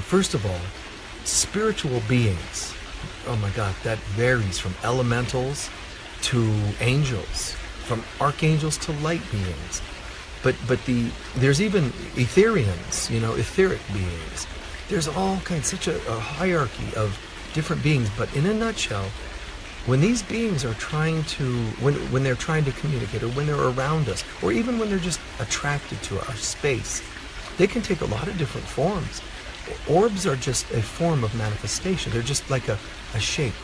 First of all, spiritual beings. Oh my God, that varies from elementals to angels, from archangels to light beings. But there's even Etherians, etheric beings. There's all kinds, such a hierarchy of different beings. But in a nutshell, when these beings are trying to, when they're trying to communicate, or when they're around us, or even when they're just attracted to our space, they can take a lot of different forms. Orbs are just a form of manifestation. They're just like a shape.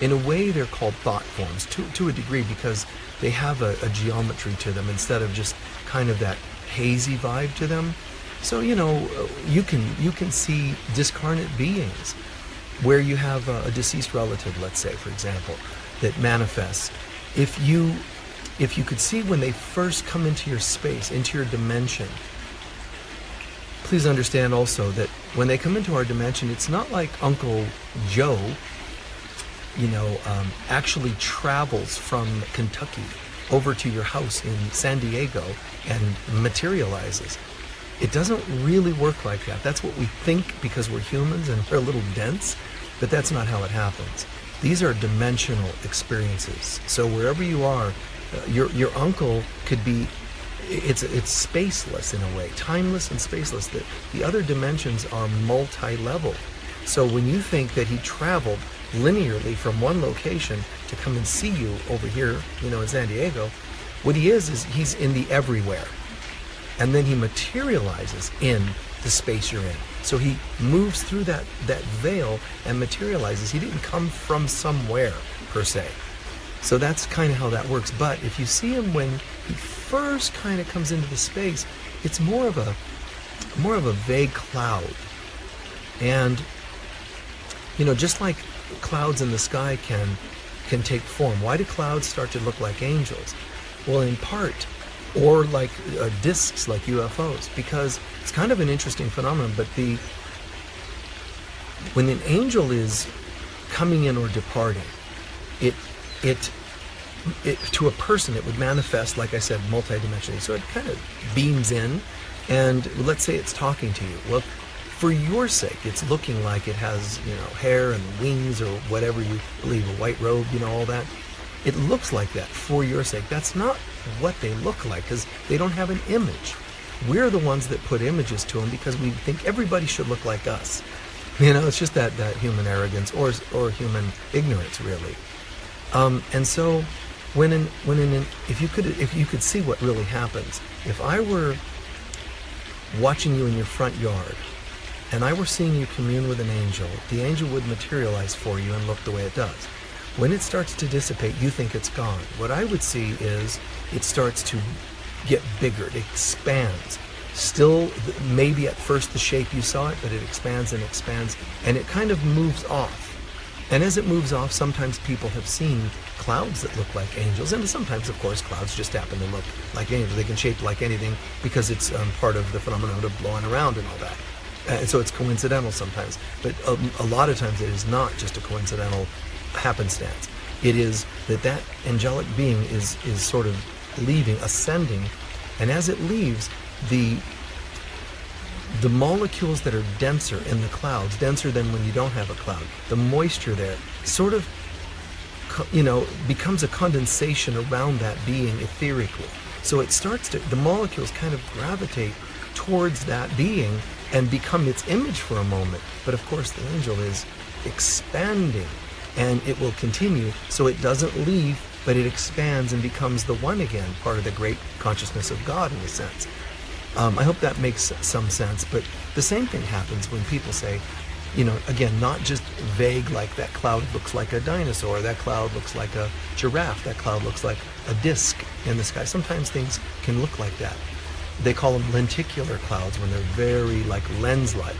In a way, they're called thought forms to a degree, because they have a geometry to them instead of just kind of that hazy vibe to them. So you can see discarnate beings where you have a deceased relative, let's say, for example, that manifests. If you could see when they first come into your space, into your dimension, please understand also that when they come into our dimension, it's not like Uncle Joe, actually travels from Kentucky over to your house in San Diego and materializes. It doesn't really work like that. That's what we think because we're humans and we're a little dense, but that's not how it happens. These are dimensional experiences. So wherever you are, your uncle could be, it's spaceless in a way, timeless and spaceless. The other dimensions are multi-level. So when you think that he traveled linearly from one location to come and see you over here, in San Diego, what he is he's in the everywhere. And then he materializes in the space you're in. So he moves through that veil and materializes. He didn't come from somewhere, per se. So that's kind of how that works. But if you see him when he first kind of comes into the space, it's more of a vague cloud. And, just like clouds in the sky can take form. Why do clouds start to look like angels? Well, in part, or like discs, like UFOs, because it's kind of an interesting phenomenon. But when an angel is coming in or departing, it to a person, it would manifest, like I said, multidimensionally. So it kind of beams in, and let's say it's talking to you. Well, for your sake, it's looking like it has, hair and wings or whatever you believe, a white robe, all that. It looks like that for your sake. That's not what they look like, because they don't have an image. We're the ones that put images to them because we think everybody should look like us. It's just that human arrogance or human ignorance, really. And so if you could see what really happens, if I were watching you in your front yard and I were seeing you commune with an angel, the angel would materialize for you and look the way it does. When it starts to dissipate, you think it's gone. What I would see is it starts to get bigger, it expands. Still, maybe at first the shape you saw it, but it expands and expands, and it kind of moves off. And as it moves off, sometimes people have seen clouds that look like angels, and sometimes, of course, clouds just happen to look like angels. They can shape like anything because it's part of the phenomenon of blowing around and all that. And so it's coincidental sometimes, but a lot of times it is not just a coincidental happenstance. It is that angelic being is sort of leaving, ascending, and as it leaves, the molecules that are denser in the clouds, denser than when you don't have a cloud, the moisture there sort of becomes a condensation around that being etherically. So it starts to, the molecules kind of gravitate towards that being and become its image for a moment. But of course the angel is expanding, and it will continue, so it doesn't leave, but it expands and becomes the one again, part of the great consciousness of God in a sense. I hope that makes some sense, but the same thing happens when people say, again, not just vague, like that cloud looks like a dinosaur, that cloud looks like a giraffe, that cloud looks like a disc in the sky. Sometimes things can look like that. They call them lenticular clouds when they're very like lens-like.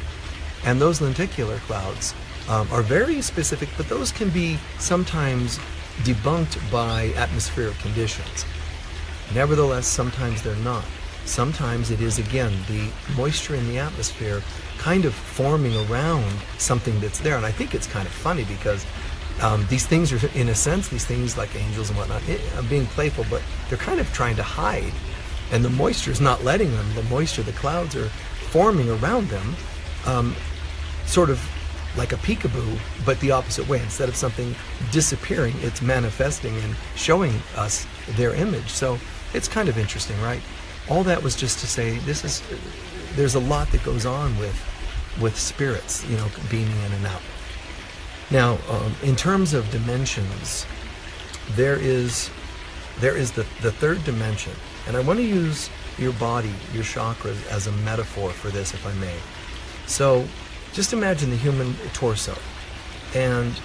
And those lenticular clouds are very specific, but those can be sometimes debunked by atmospheric conditions. Nevertheless, sometimes they're not. Sometimes it is, again, the moisture in the atmosphere kind of forming around something that's there. And I think it's kind of funny because these things are, in a sense, these things like angels and whatnot, being playful, but they're kind of trying to hide. And the moisture is not letting them. The moisture, the clouds are forming around them. sort of like a peekaboo, but the opposite way. Instead of something disappearing, it's manifesting and showing us their image. So it's kind of interesting, right? All that was just to say, there's a lot that goes on with spirits, beaming in and out. Now, in terms of dimensions, there is the third dimension, and I want to use your body, your chakras, as a metaphor for this, if I may. So, just imagine the human torso, and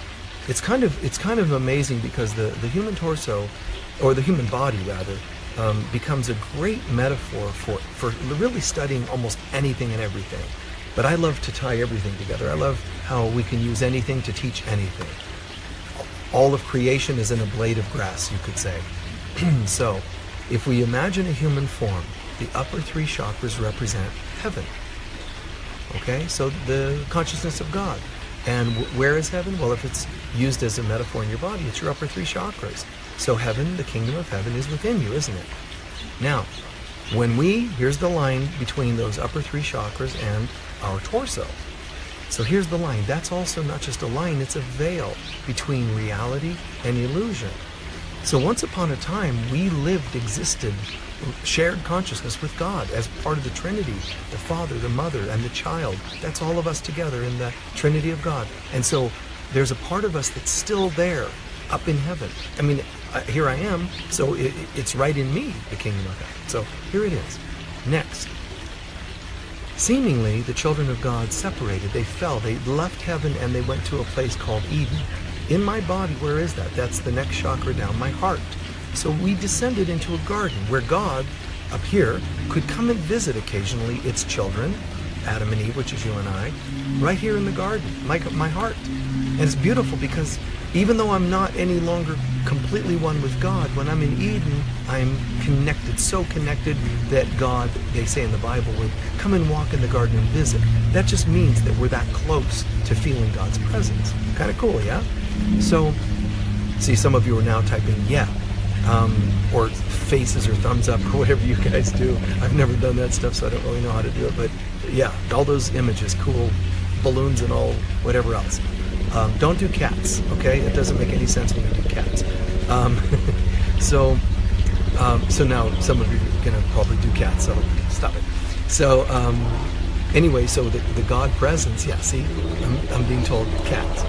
it's kind of amazing because the human torso, or the human body rather, becomes a great metaphor for really studying almost anything and everything. But I love to tie everything together. I love how we can use anything to teach anything. All of creation is in a blade of grass, you could say. So, if we imagine a human form, the upper three chakras represent heaven. Okay, so the consciousness of God. And where is heaven? Well, if it's used as a metaphor in your body, it's your upper three chakras. So heaven, the kingdom of heaven, is within you, isn't it? Now, here's the line between those upper three chakras and our torso. So here's the line. That's also not just a line, it's a veil between reality and illusion. So once upon a time, we existed, shared consciousness with God as part of the Trinity, the Father, the Mother, and the Child. That's all of us together in the Trinity of God. And so there's a part of us that's still there, up in heaven. I mean, here I am, so it's right in me, the kingdom of heaven. So here it is. Next. Seemingly, the children of God separated. They fell. They left heaven and they went to a place called Eden. In my body, where is that? That's the next chakra down, my heart. So we descended into a garden where God, up here, could come and visit occasionally its children, Adam and Eve, which is you and I, right here in the garden, my heart. And it's beautiful because even though I'm not any longer completely one with God, when I'm in Eden, I'm connected, so connected that God, they say in the Bible, would come and walk in the garden and visit. That just means that we're that close to feeling God's presence. Kind of cool, yeah? So, see, some of you are now typing, yeah, or faces or thumbs up or whatever you guys do. I've never done that stuff, so I don't really know how to do it, but yeah, all those images, cool balloons and all, whatever else. Don't do cats, okay? It doesn't make any sense when you do cats. So now some of you are going to probably do cats, so stop it. So anyway, so the God presence, yeah, see, I'm being told cats.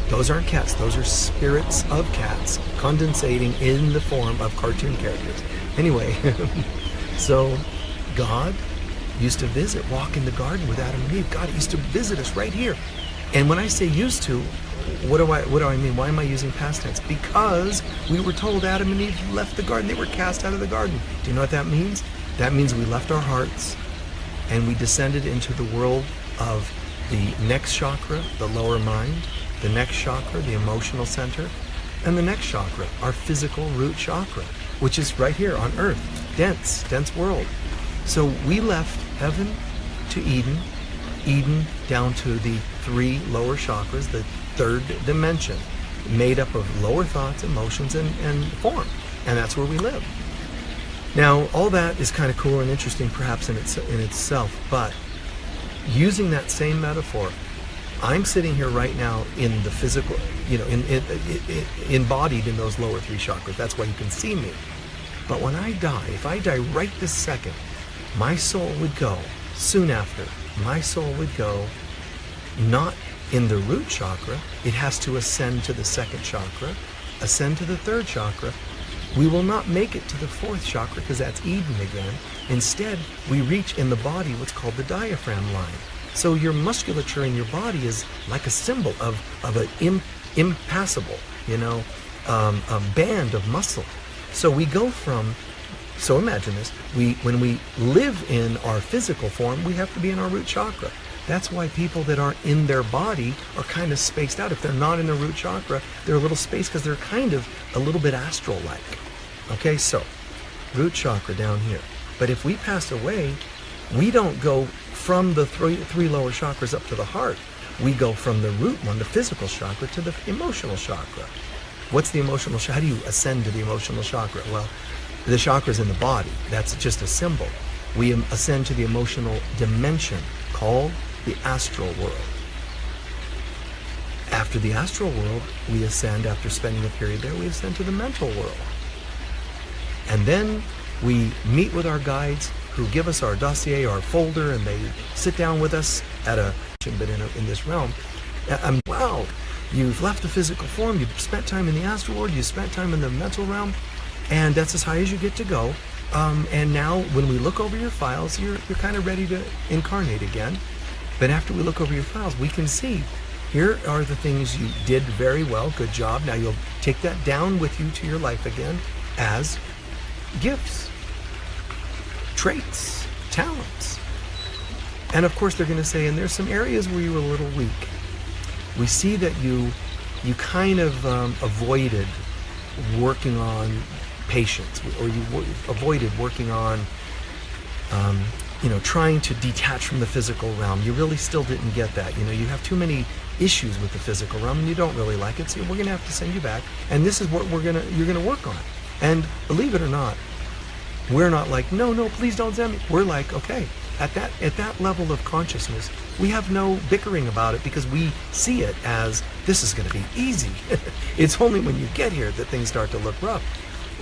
Those aren't cats, those are spirits of cats condensating in the form of cartoon characters. Anyway, so God used to walk in the garden with Adam and Eve. God used to visit us right here. And when I say used to, what do I mean? Why am I using past tense? Because we were told Adam and Eve left the garden. They were cast out of the garden. Do you know what that means? That means we left our hearts and we descended into the world of the next chakra, the lower mind, the next chakra, the emotional center, and the next chakra, our physical root chakra, which is right here on earth, dense world. So we left heaven to Eden, Eden down to the three lower chakras, the third dimension, made up of lower thoughts, emotions, and form. And that's where we live. Now, all that is kind of cool and interesting perhaps in itself, but using that same metaphor, I'm sitting here right now in the physical, embodied in those lower three chakras. That's why you can see me. But when I die, if I die right this second, my soul would go, soon after, my soul would go not in the root chakra. It has to ascend to the second chakra, ascend to the third chakra. We will not make it to the fourth chakra because that's Eden again. Instead, we reach in the body what's called the diaphragm line. So your musculature in your body is like a symbol of an impassable, a band of muscle. So we go from, so imagine this, when we live in our physical form, we have to be in our root chakra. That's why people that aren't in their body are kind of spaced out. If they're not in the root chakra, they're a little spaced because they're kind of a little bit astral-like. Okay, so root chakra down here. But if we pass away, we don't go from the three lower chakras up to the heart. We go from the root one, the physical chakra, to the emotional chakra. What's the emotional chakra? How do you ascend to the emotional chakra? Well, the chakra's in the body. That's just a symbol. We ascend to the emotional dimension called the astral world. After the astral world, we ascend, after spending a period there, we ascend to the mental world. And then we meet with our guides who give us our dossier, our folder, and they sit down with us at a, but in this realm. Wow, you've left the physical form, you've spent time in the astral world, you've spent time in the mental realm, and that's as high as you get to go. And now when we look over your files, you're kind of ready to incarnate again. But after we look over your files, we can see, here are the things you did very well, good job. Now you'll take that down with you to your life again as gifts, traits, talents. And of course they're going to say, and there's some areas where you were a little weak. We see that you kind of avoided working on patience, or you avoided working on trying to detach from the physical realm. You really still didn't get that. You have too many issues with the physical realm and you don't really like it, so we're going to have to send you back, and this is what you're going to work on. And believe it or not, we're not like, no, please don't send me. We're like, okay, at that level of consciousness, we have no bickering about it, because we see it as, this is going to be easy. It's only when you get here that things start to look rough.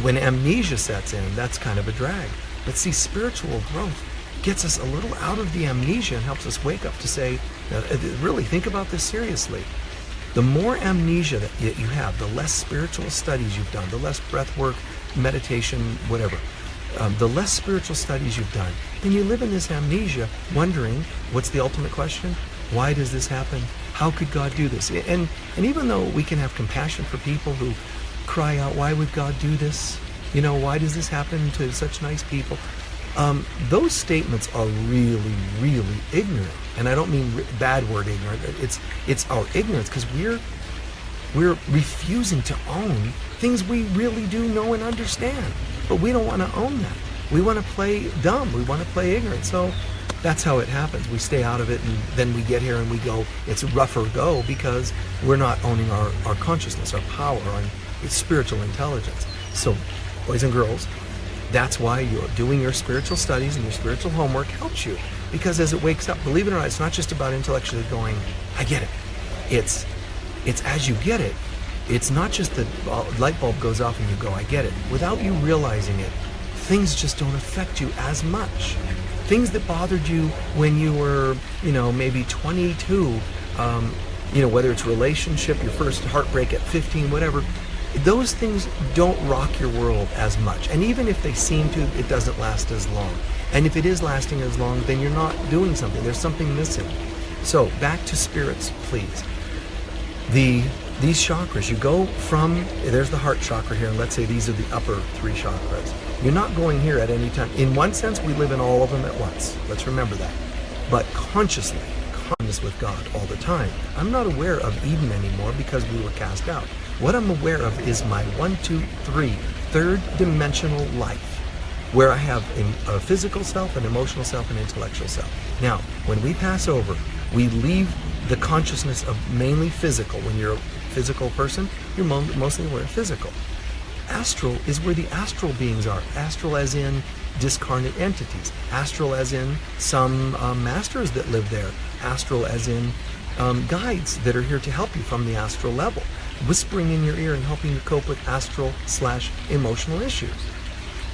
When amnesia sets in, that's kind of a drag. But see, spiritual growth gets us a little out of the amnesia and helps us wake up to say, really think about this seriously. The more amnesia that you have, the less spiritual studies you've done, the less breath work, meditation, whatever, the less spiritual studies you've done, then you live in this amnesia wondering, what's the ultimate question? Why does this happen? How could God do this? And even though we can have compassion for people who cry out, why would God do this? Why does this happen to such nice people? Those statements are really, really ignorant. And I don't mean bad word ignorant. It's our ignorance, because we're refusing to own things we really do know and understand. But we don't want to own that. We want to play dumb. We want to play ignorant. So that's how it happens. We stay out of it, and then we get here and we go, it's rougher go, because we're not owning our consciousness, our power, our spiritual intelligence. So, boys and girls, that's why you're doing your spiritual studies, and your spiritual homework helps you. Because as it wakes up, believe it or not, it's not just about intellectually going, I get it. It's as you get it, it's not just the light bulb goes off and you go, I get it. Without you realizing it, things just don't affect you as much. Things that bothered you when you were, maybe 22, whether it's relationship, your first heartbreak at 15, whatever, those things don't rock your world as much. And even if they seem to, it doesn't last as long. And if it is lasting as long, then you're not doing something. There's something missing. So back to spirits, please. These chakras, you go from, there's the heart chakra here, and let's say these are the upper three chakras. You're not going here at any time. In one sense, we live in all of them at once. Let's remember that. But consciously, with God all the time. I'm not aware of Eden anymore because we were cast out. What I'm aware of is my 1, 2, 3, third dimensional life, where I have a physical self, an emotional self, an intellectual self. Now, when we pass over, we leave the consciousness of mainly physical. When you're a physical person, you're mostly aware of physical. Astral is where the astral beings are. Astral as in discarnate entities. Astral as in some masters that live there. Astral as in guides that are here to help you from the astral level, whispering in your ear and helping you cope with astral/emotional issues.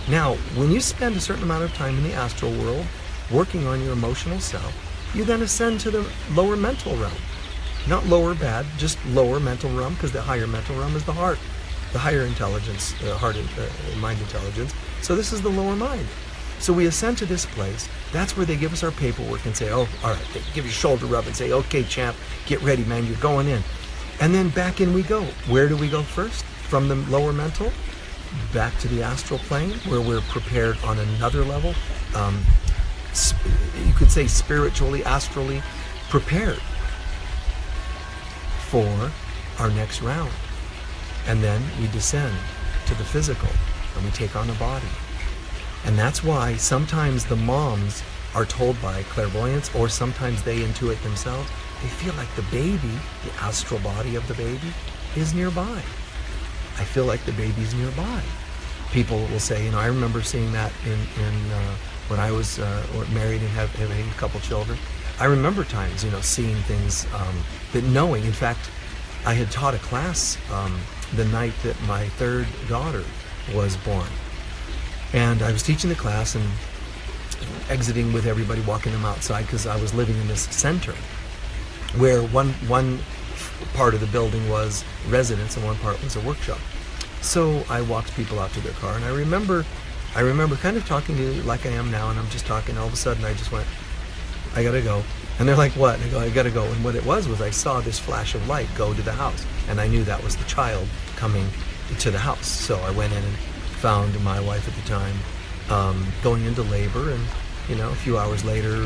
Now, when you spend a certain amount of time in the astral world working on your emotional self, you then ascend to the lower mental realm. Not lower bad, just lower mental realm, because the higher mental realm is the heart. The higher intelligence, heart and mind intelligence. So this is the lower mind. So we ascend to this place. That's where they give us our paperwork and say, oh, all right, they give you a shoulder rub and say, okay, champ, get ready, man, you're going in. And then back in we go. Where do we go first? From the lower mental, back to the astral plane, where we're prepared on another level. You could say spiritually, astrally prepared for our next round. And then we descend to the physical and we take on a body. And that's why sometimes the moms are told by clairvoyance, or sometimes they intuit themselves, they feel like the baby, the astral body of the baby, is nearby. I feel like the baby's nearby. People will say, I remember seeing that in when I was married and having a couple children. I remember times, seeing things that knowing, in fact, I had taught a class the night that my third daughter was born. And I was teaching the class and exiting with everybody, walking them outside, because I was living in this center where one part of the building was residence and one part was a workshop. So I walked people out to their car, and I remember kind of talking to you like I am now, and I'm just talking. All of a sudden I just went, I gotta go. And they're like, what? And I go, I gotta go. And what it was I saw this flash of light go to the house, and I knew that was the child coming to the house. So I went in and found my wife at the time going into labor, and a few hours later,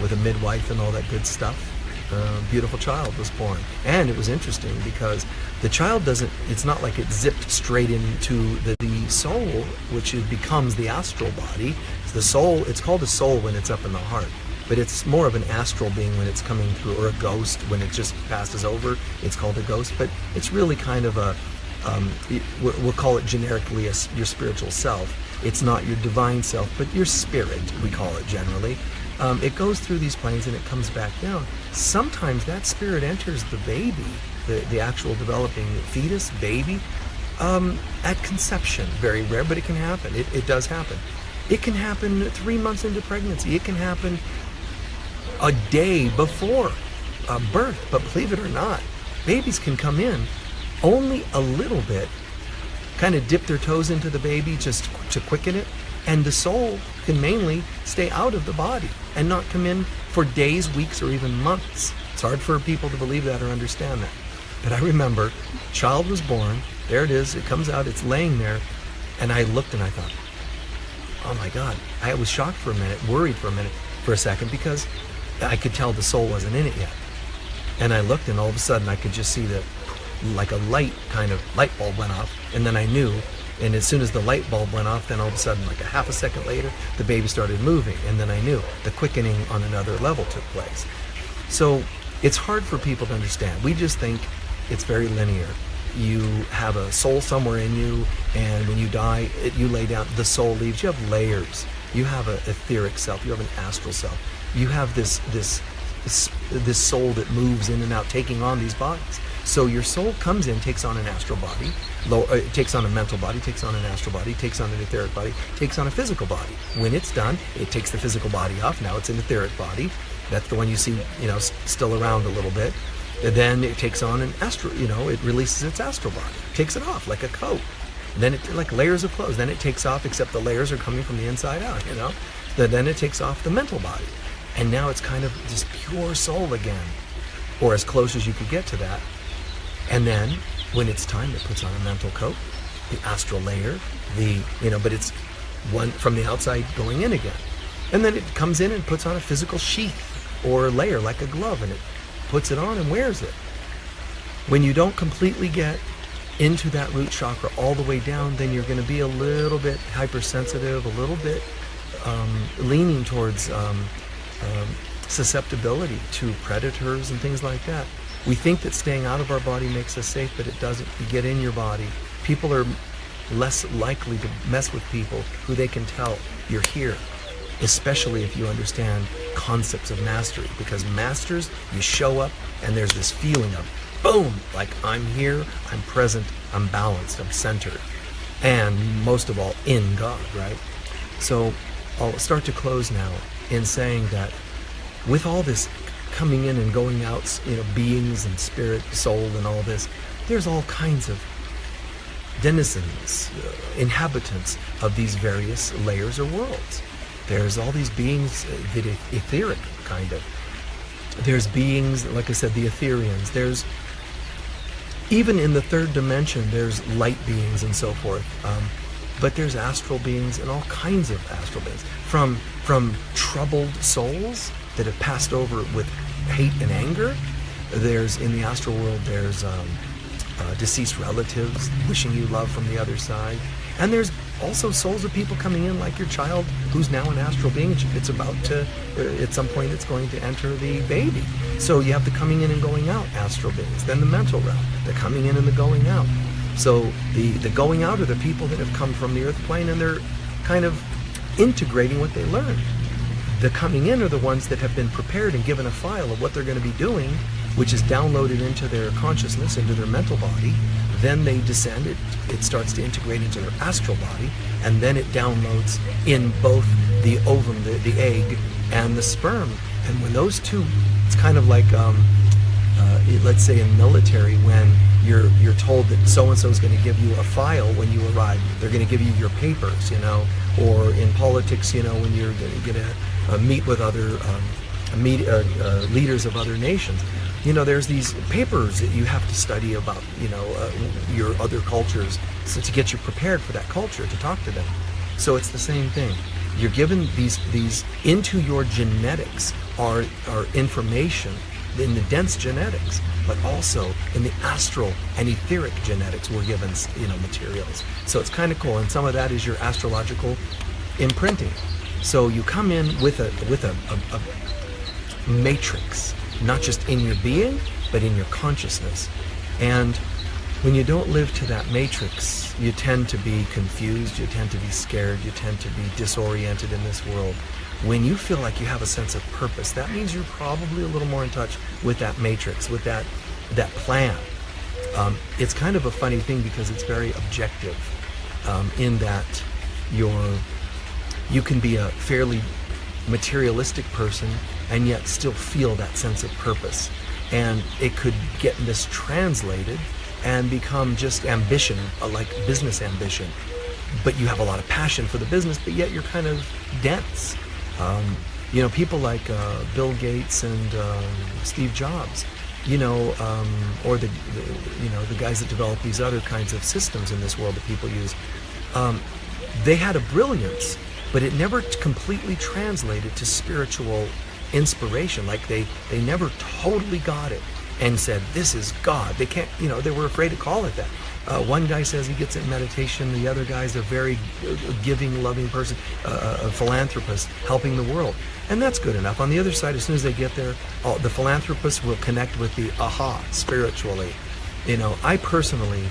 with a midwife and all that good stuff, a beautiful child was born. And it was interesting because the child it's not like it zipped straight into the soul, which becomes the astral body. The soul, it's called a soul when it's up in the heart, but it's more of an astral being when it's coming through, or a ghost when it just passes over. It's called a ghost, but it's really kind of a, we'll call it generically your spiritual self. It's not your divine self, but your spirit, we call it generally. It goes through these planes and it comes back down. Sometimes that spirit enters the baby, the actual developing fetus, baby, at conception. Very rare, but it can happen. It does happen. It can happen 3 months into pregnancy. It can happen a day before birth. But believe it or not, babies can come in only a little bit, kind of dip their toes into the baby just to quicken it, and the soul can mainly stay out of the body and not come in for days, weeks, or even months. It's hard for people to believe that or understand that. But I remember, child was born, there it is, it comes out, it's laying there, and I looked and I thought, oh my God. I was shocked for a minute, worried for a second, because I could tell the soul wasn't in it yet. And I looked, and all of a sudden I could just see that, like a light bulb went off, and then I knew. And as soon as the light bulb went off, then all of a sudden, like a half a second later, the baby started moving, and then I knew the quickening on another level took place. So it's hard for people to understand. We just think it's very linear. You have a soul somewhere in you, and when you die, you lay down, the soul leaves. You have layers. You have an etheric self. You have an astral self. You have this soul that moves in and out, taking on these bodies. So your soul comes in, takes on an astral body, it takes on a mental body, takes on an astral body, takes on an etheric body, takes on a physical body. When it's done, it takes the physical body off. Now it's an etheric body. That's the one you see, still around a little bit. And then it takes on an astral, it releases its astral body, takes it off like a coat. And then it, like layers of clothes. Then it takes off, except the layers are coming from the inside out, Then it takes off the mental body. And now it's kind of this pure soul again, or as close as you could get to that. And then, when it's time, it puts on a mental coat, the astral layer, but it's one from the outside going in again. And then it comes in and puts on a physical sheath or layer like a glove, and it puts it on and wears it. When you don't completely get into that root chakra all the way down, then you're going to be a little bit hypersensitive, a little bit leaning towards susceptibility to predators and things like that. We think that staying out of our body makes us safe, but it doesn't. You get in your body. People are less likely to mess with people who they can tell you're here, especially if you understand concepts of mastery. Because masters, you show up and there's this feeling of boom, like I'm here, I'm present, I'm balanced, I'm centered. And most of all, in God, right? So I'll start to close now in saying that with all this coming in and going out, beings and spirit, soul and all this, there's all kinds of denizens, inhabitants of these various layers or worlds. There's all these beings, the etheric kind of. There's beings, like I said, the Etherians. There's, even in the third dimension, there's light beings and so forth. But there's astral beings and all kinds of astral beings. From troubled souls that have passed over with hate and anger. There's, in the astral world, there's deceased relatives wishing you love from the other side. And there's also souls of people coming in, like your child, who's now an astral being. It's about to, at some point, it's going to enter the baby. So you have the coming in and going out astral beings. Then the mental realm, the coming in and the going out. So the going out are the people that have come from the earth plane, and they're kind of integrating what they learned. The coming in are the ones that have been prepared and given a file of what they're going to be doing which is downloaded into their consciousness, into their mental body. Then they descend, it starts to integrate into their astral body, and then it downloads in both the ovum, the egg, and the sperm. And when those two, it's kind of like, let's say in military, when you're told that so-and-so is going to give you a file when you arrive, they're going to give you your papers, you know, or in politics, you know, when you're going to meet with other leaders of other nations, you know, there's these papers that you have to study about, you know, your other cultures, so to get you prepared for that culture, to talk to them. So it's the same thing. You're given these into your genetics are information in the dense genetics, but also in the astral and etheric genetics we're given, you know, materials. So it's kind of cool, and some of that is your astrological imprinting. So you come in with a matrix, not just in your being, but in your consciousness. And when you don't live to that matrix, you tend to be confused, you tend to be scared, you tend to be disoriented in this world. When you feel like you have a sense of purpose, that means you're probably a little more in touch with that matrix, with that plan. It's kind of a funny thing because it's very objective, in that you can be a fairly materialistic person and yet still feel that sense of purpose. And it could get mistranslated and become just ambition, like business ambition. But you have a lot of passion for the business, but yet you're kind of dense. You know, people like Bill Gates and Steve Jobs, you know, or the guys that develop these other kinds of systems in this world that people use. They had a brilliance, but it never completely translated to spiritual inspiration. Like they never totally got it and said, this is God. They can't, you know, they were afraid to call it that. One guy says he gets it in meditation. The other guy's a very giving, loving person, a philanthropist helping the world. And that's good enough. On the other side, as soon as they get there, the philanthropist will connect with the spiritually. You know, I personally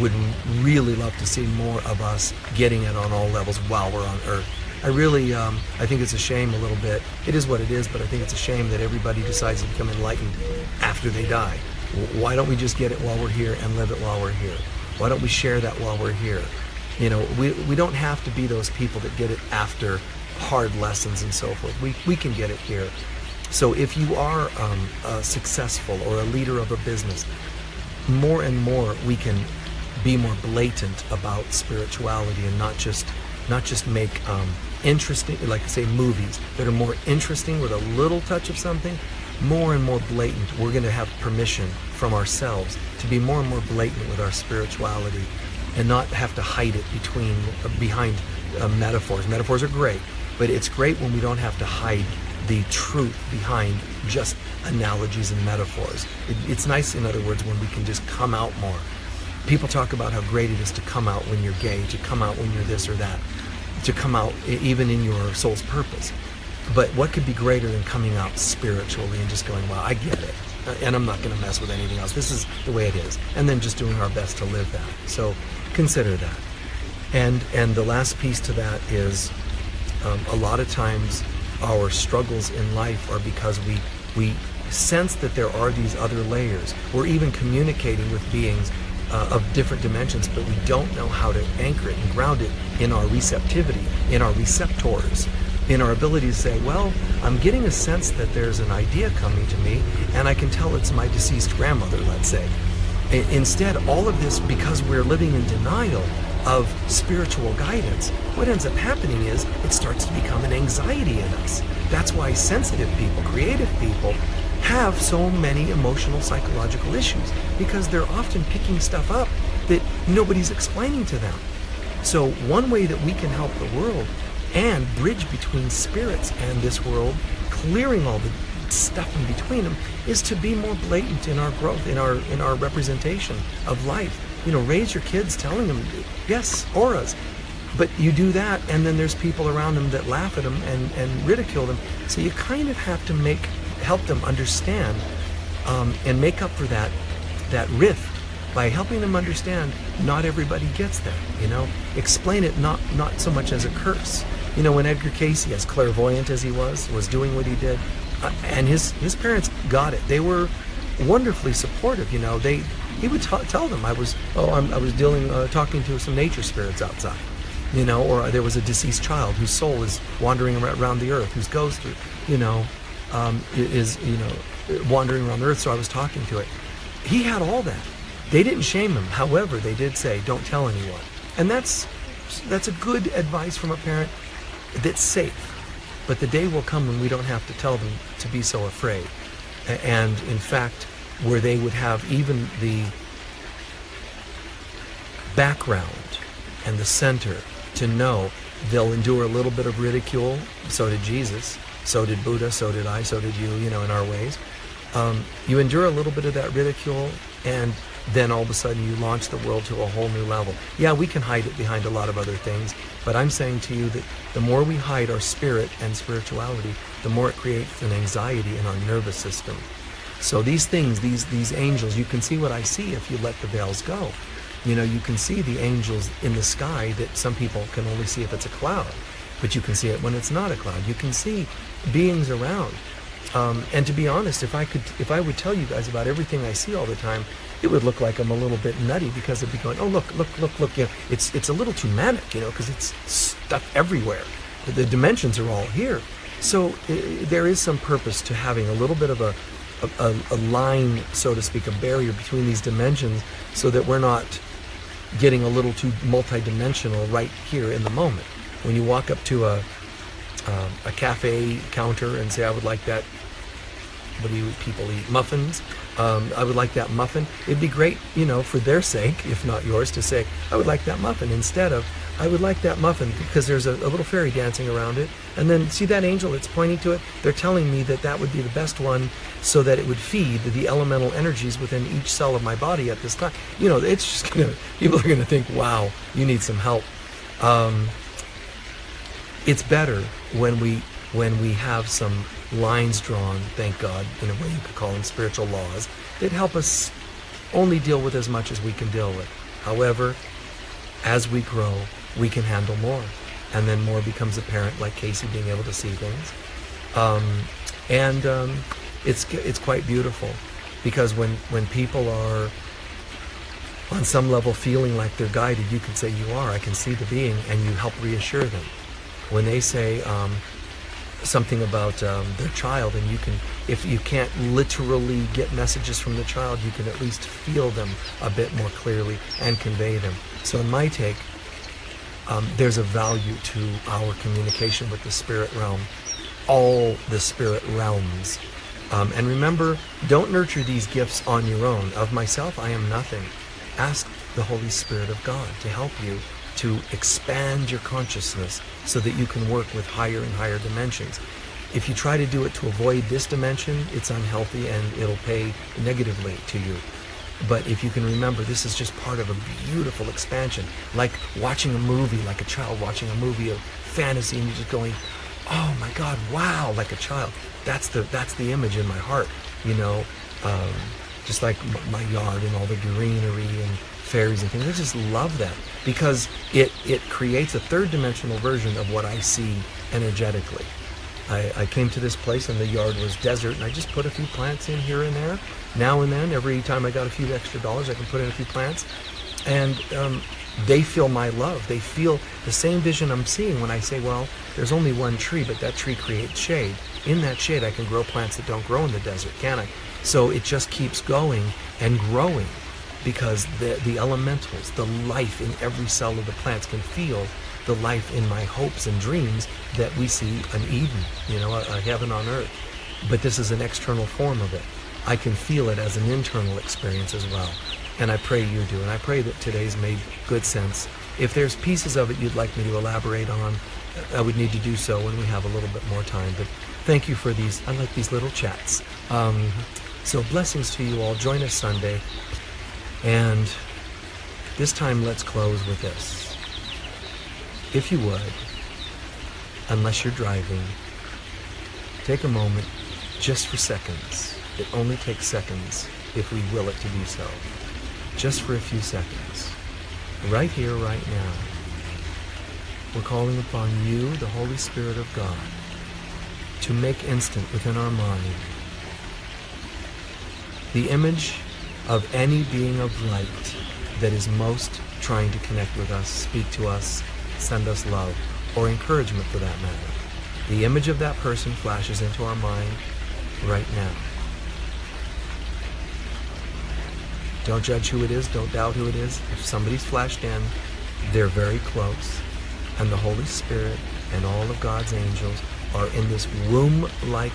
would really love to see more of us getting it on all levels while we're on Earth. I really, I think it's a shame a little bit. It is what it is, but I think it's a shame that everybody decides to become enlightened after they die. Why don't we just get it while we're here and live it while we're here? Why don't we share that while we're here? You know, we don't have to be those people that get it after hard lessons and so forth. We can get it here. So if you are successful or a leader of a business, more and more we can be more blatant about spirituality and not just make interesting, like say movies that are more interesting with a little touch of something, more and more blatant. We're going to have permission from ourselves to be more and more blatant with our spirituality and not have to hide it behind metaphors. Metaphors are great, but it's great when we don't have to hide the truth behind just analogies and metaphors. It's nice, in other words, when we can just come out more. People talk about how great it is to come out when you're gay, to come out when you're this or that, to come out even in your soul's purpose. But what could be greater than coming out spiritually and just going, wow, I get it, and I'm not going to mess with anything else. This is the way it is. And then just doing our best to live that. So consider that. And the last piece to that is a lot of times our struggles in life are because we sense that there are these other layers. We're even communicating with beings of different dimensions, but we don't know how to anchor it and ground it in our receptivity, in our receptors, in our ability to say, well, I'm getting a sense that there's an idea coming to me, and I can tell it's my deceased grandmother, let's say. Instead, all of this, because we're living in denial of spiritual guidance, what ends up happening is it starts to become an anxiety in us. That's why sensitive people, creative people, have so many emotional, psychological issues, because they're often picking stuff up that nobody's explaining to them. So one way that we can help the world and bridge between spirits and this world, clearing all the stuff in between them, is to be more blatant in our growth, in our representation of life. You know, raise your kids telling them, yes, auras. But you do that, and then there's people around them that laugh at them and ridicule them. So you kind of have to help them understand and make up for that rift by helping them understand not everybody gets that, you know. Explain it not so much as a curse. You know, when Edgar Cayce, as clairvoyant as he was doing what he did, and his parents got it. They were wonderfully supportive. He would tell them I was talking to some nature spirits outside, or there was a deceased child whose soul is wandering around the earth, whose ghost, is wandering around the earth. So I was talking to it. He had all that. They didn't shame him. However, they did say, "Don't tell anyone," and that's a good advice from a parent that's safe. But the day will come when we don't have to tell them to be so afraid. And in fact, where they would have even the background and the center to know they'll endure a little bit of ridicule. So did Jesus, so did Buddha, so did I, so did you, in our ways. You endure a little bit of that ridicule, and then all of a sudden you launch the world to a whole new level. Yeah, we can hide it behind a lot of other things, but I'm saying to you that the more we hide our spirit and spirituality, the more it creates an anxiety in our nervous system. So these things, these angels, you can see what I see if you let the veils go. You can see the angels in the sky that some people can only see if it's a cloud, but you can see it when it's not a cloud. You can see beings around. And to be honest, if I would tell you guys about everything I see all the time, it would look like I'm a little bit nutty, because it'd be going, oh, look, it's a little too manic, because it's stuff everywhere. The dimensions are all here. So there is some purpose to having a little bit of a line, so to speak, a barrier between these dimensions, so that we're not getting a little too multidimensional right here in the moment. When you walk up to a cafe counter and say, I would like that, what do people eat? Muffins. I would like that muffin. It'd be great, for their sake, if not yours, to say, I would like that muffin, instead of, I would like that muffin because there's a little fairy dancing around it. And then see that angel that's pointing to it? They're telling me that would be the best one, so that it would feed the elemental energies within each cell of my body at this time. It's just people are gonna think, wow, you need some help. It's better when we have some lines drawn, thank God, in a way you could call them spiritual laws, that help us only deal with as much as we can deal with. However, as we grow, we can handle more, and then more becomes apparent, like Casey being able to see things. It's quite beautiful, because when people are on some level feeling like they're guided, you can say, you are, I can see the being, and you help reassure them. When they say something about their child, and if you can't literally get messages from the child, you can at least feel them a bit more clearly and convey them. So in my take, there's a value to our communication with the spirit realm, all the spirit realms. And remember, don't nurture these gifts on your own. Of myself, I am nothing. Ask the Holy Spirit of God to help you to expand your consciousness so that you can work with higher and higher dimensions. If you try to do it to avoid this dimension, it's unhealthy and it'll pay negatively to you. But if you can remember, this is just part of a beautiful expansion, like watching a movie, like a child watching a movie of fantasy, and you're just going, oh my God, wow, like a child. That's the image in my heart, just like my yard and all the greenery and fairies and things. I just love that, because it creates a third dimensional version of what I see energetically. I came to this place and the yard was desert, and I just put a few plants in here and there. Now and then, every time I got a few extra dollars, I can put in a few plants. And they feel my love. They feel the same vision I'm seeing when I say, well, there's only one tree, but that tree creates shade. In that shade, I can grow plants that don't grow in the desert, can I? So it just keeps going and growing, because the elementals, the life in every cell of the plants, can feel the life in my hopes and dreams that we see an Eden, a heaven on earth. But this is an external form of it. I can feel it as an internal experience as well. And I pray you do. And I pray that today's made good sense. If there's pieces of it you'd like me to elaborate on, I would need to do so when we have a little bit more time. But thank you for these. I like these little chats. So blessings to you all. Join us Sunday. And this time, let's close with this. If you would, unless you're driving, take a moment just for seconds. It only takes seconds if we will it to be so. Just for a few seconds. Right here, right now. We're calling upon you, the Holy Spirit of God, to make instant within our mind The image of any being of light that is most trying to connect with us, speak to us, send us love, or encouragement for that matter. The image of that person flashes into our mind right now. Don't judge who it is, don't doubt who it is. If somebody's flashed in, they're very close, and the Holy Spirit and all of God's angels are in this room-like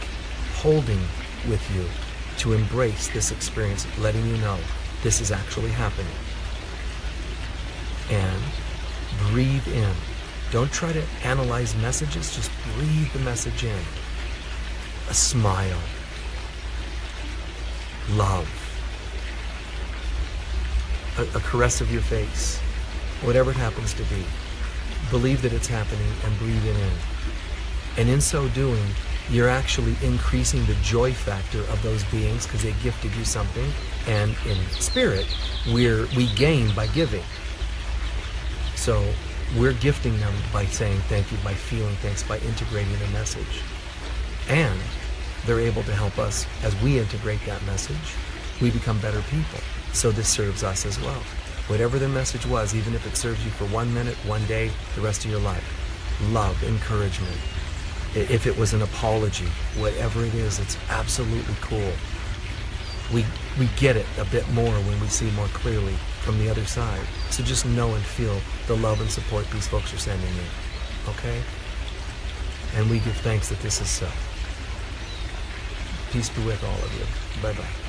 holding with you to embrace this experience, letting you know this is actually happening. And breathe in. Don't try to analyze messages, just breathe the message in. A smile. Love. A caress of your face. Whatever it happens to be. Believe that it's happening and breathe it in. And in so doing, you're actually increasing the joy factor of those beings because they gifted you something. And in spirit, we gain by giving. So we're gifting them by saying thank you, by feeling thanks, by integrating the message. And they're able to help us as we integrate that message. We become better people. So this serves us as well. Whatever their message was, even if it serves you for 1 minute, 1 day, the rest of your life. Love, encouragement. If it was an apology, whatever it is, it's absolutely cool. We get it a bit more when we see more clearly from the other side. So just know and feel the love and support these folks are sending you. Okay? And we give thanks that this is so. Peace be with all of you. Bye-bye.